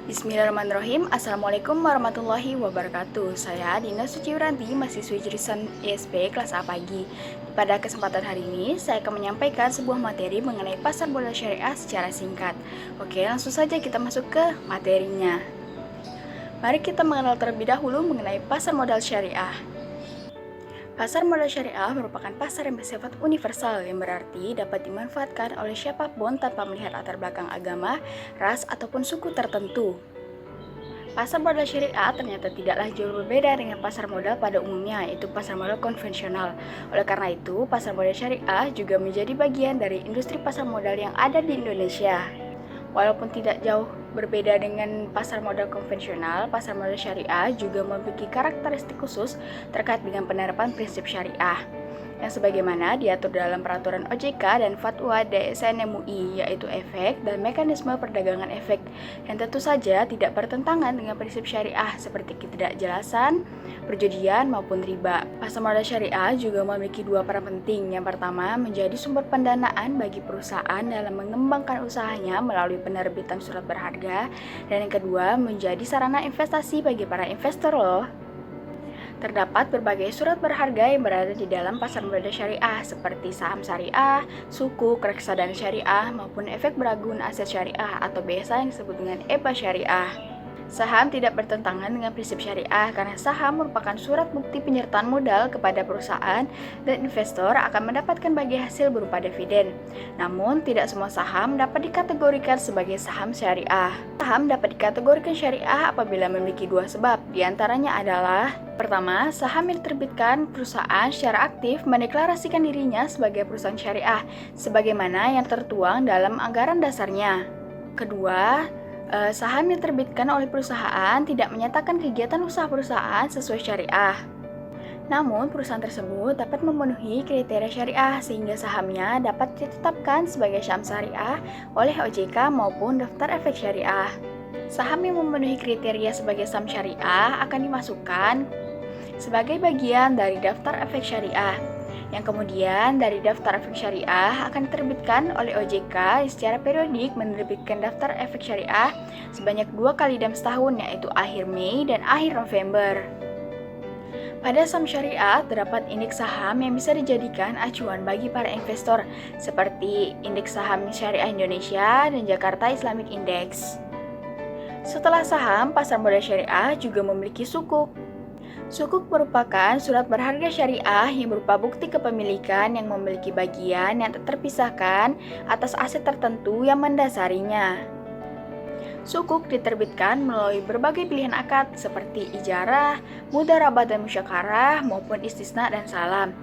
Bismillahirrahmanirrahim. Assalamualaikum warahmatullahi wabarakatuh. Saya Dina Suciwranti, mahasiswi jurusan ISP kelas A pagi. Pada kesempatan hari ini, saya akan menyampaikan sebuah materi mengenai pasar modal syariah secara singkat. Oke, langsung saja kita masuk ke materinya. Mari kita mengenal terlebih dahulu mengenai pasar modal syariah. Pasar modal syariah merupakan pasar yang bersifat universal, yang berarti dapat dimanfaatkan oleh siapapun tanpa melihat latar belakang agama, ras, ataupun suku tertentu. Pasar modal syariah ternyata tidaklah jauh berbeda dengan pasar modal pada umumnya, yaitu pasar modal konvensional. Oleh karena itu, pasar modal syariah juga menjadi bagian dari industri pasar modal yang ada di Indonesia. Walaupun tidak jauh berbeda dengan pasar modal konvensional, pasar modal syariah juga memiliki karakteristik khusus terkait dengan penerapan prinsip syariah yang sebagaimana diatur dalam peraturan OJK dan fatwa DSN MUI, yaitu efek dan mekanisme perdagangan efek yang tentu saja tidak bertentangan dengan prinsip syariah seperti ketidakjelasan, perjudian maupun riba. Pasar modal syariah juga memiliki dua peran penting. Yang pertama, menjadi sumber pendanaan bagi perusahaan dalam mengembangkan usahanya melalui penerbitan surat berharga, dan yang kedua, menjadi sarana investasi bagi para investor loh. Terdapat berbagai surat berharga yang berada di dalam pasar modal syariah seperti saham syariah, sukuk, reksadana syariah, maupun efek beragun aset syariah atau biasa yang disebut dengan EBA syariah. Saham tidak bertentangan dengan prinsip syariah karena saham merupakan surat bukti penyertaan modal kepada perusahaan dan investor akan mendapatkan bagian hasil berupa dividen. Namun, tidak semua saham dapat dikategorikan sebagai saham syariah. Saham dapat dikategorikan syariah apabila memiliki dua sebab, diantaranya adalah: pertama, saham yang diterbitkan perusahaan secara aktif mendeklarasikan dirinya sebagai perusahaan syariah, sebagaimana yang tertuang dalam anggaran dasarnya. Kedua, saham yang diterbitkan oleh perusahaan tidak menyatakan kegiatan usaha perusahaan sesuai syariah. Namun, perusahaan tersebut dapat memenuhi kriteria syariah sehingga sahamnya dapat ditetapkan sebagai saham syariah oleh OJK maupun daftar efek syariah. Saham yang memenuhi kriteria sebagai saham syariah akan dimasukkan sebagai bagian dari daftar efek syariah, yang kemudian dari daftar efek syariah akan diterbitkan oleh OJK secara periodik menerbitkan daftar efek syariah sebanyak 2 kali dalam setahun, yaitu akhir Mei dan akhir November. Pada saham syariah, terdapat indeks saham yang bisa dijadikan acuan bagi para investor, seperti Indeks Saham Syariah Indonesia dan Jakarta Islamic Index. Setelah saham, pasar modal syariah juga memiliki sukuk. Sukuk merupakan surat berharga syariah yang berupa bukti kepemilikan yang memiliki bagian yang tak terpisahkan atas aset tertentu yang mendasarinya. Sukuk diterbitkan melalui berbagai pilihan akad seperti ijarah, mudharabah dan musyakarah maupun istisna dan salam.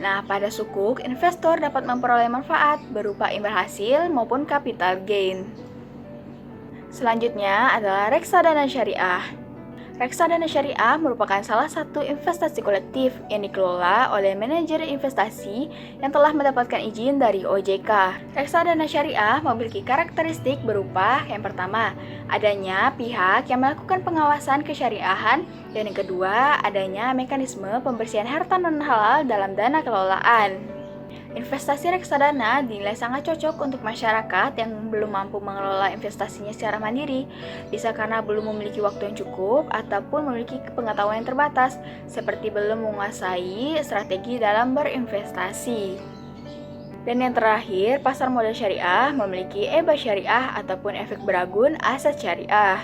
Nah, pada sukuk, investor dapat memperoleh manfaat berupa imbal hasil maupun capital gain. Selanjutnya adalah reksadana syariah. Reksadana syariah merupakan salah satu investasi kolektif yang dikelola oleh manajer investasi yang telah mendapatkan izin dari OJK. Reksadana syariah memiliki karakteristik berupa: yang pertama, adanya pihak yang melakukan pengawasan kesyariahan, dan yang kedua, adanya mekanisme pembersihan harta non-halal dalam dana kelolaan. Investasi reksadana dinilai sangat cocok untuk masyarakat yang belum mampu mengelola investasinya secara mandiri, bisa karena belum memiliki waktu yang cukup ataupun memiliki pengetahuan yang terbatas, seperti belum menguasai strategi dalam berinvestasi. Dan yang terakhir, pasar modal syariah memiliki EBA syariah ataupun efek beragun aset syariah.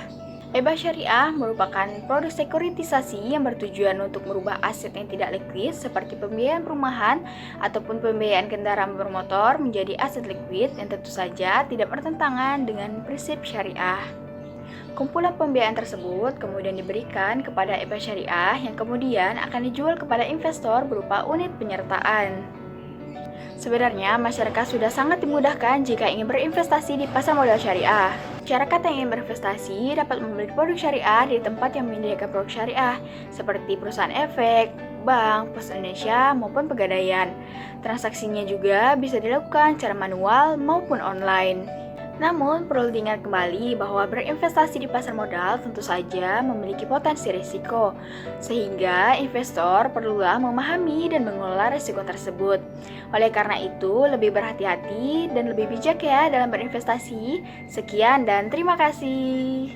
EBA syariah merupakan produk sekuritisasi yang bertujuan untuk merubah aset yang tidak likuid seperti pembiayaan perumahan ataupun pembiayaan kendaraan bermotor menjadi aset likuid yang tentu saja tidak bertentangan dengan prinsip syariah. Kumpulan pembiayaan tersebut kemudian diberikan kepada EBA syariah yang kemudian akan dijual kepada investor berupa unit penyertaan. Sebenarnya, masyarakat sudah sangat dimudahkan jika ingin berinvestasi di pasar modal syariah. Masyarakat yang ingin berinvestasi dapat membeli produk syariah di tempat yang menyediakan produk syariah, seperti perusahaan efek, bank, pos Indonesia, maupun pegadaian. Transaksinya juga bisa dilakukan secara manual maupun online. Namun, perlu diingat kembali bahwa berinvestasi di pasar modal tentu saja memiliki potensi risiko, sehingga investor perlulah memahami dan mengelola risiko tersebut. Oleh karena itu, lebih berhati-hati dan lebih bijak ya dalam berinvestasi. Sekian dan terima kasih.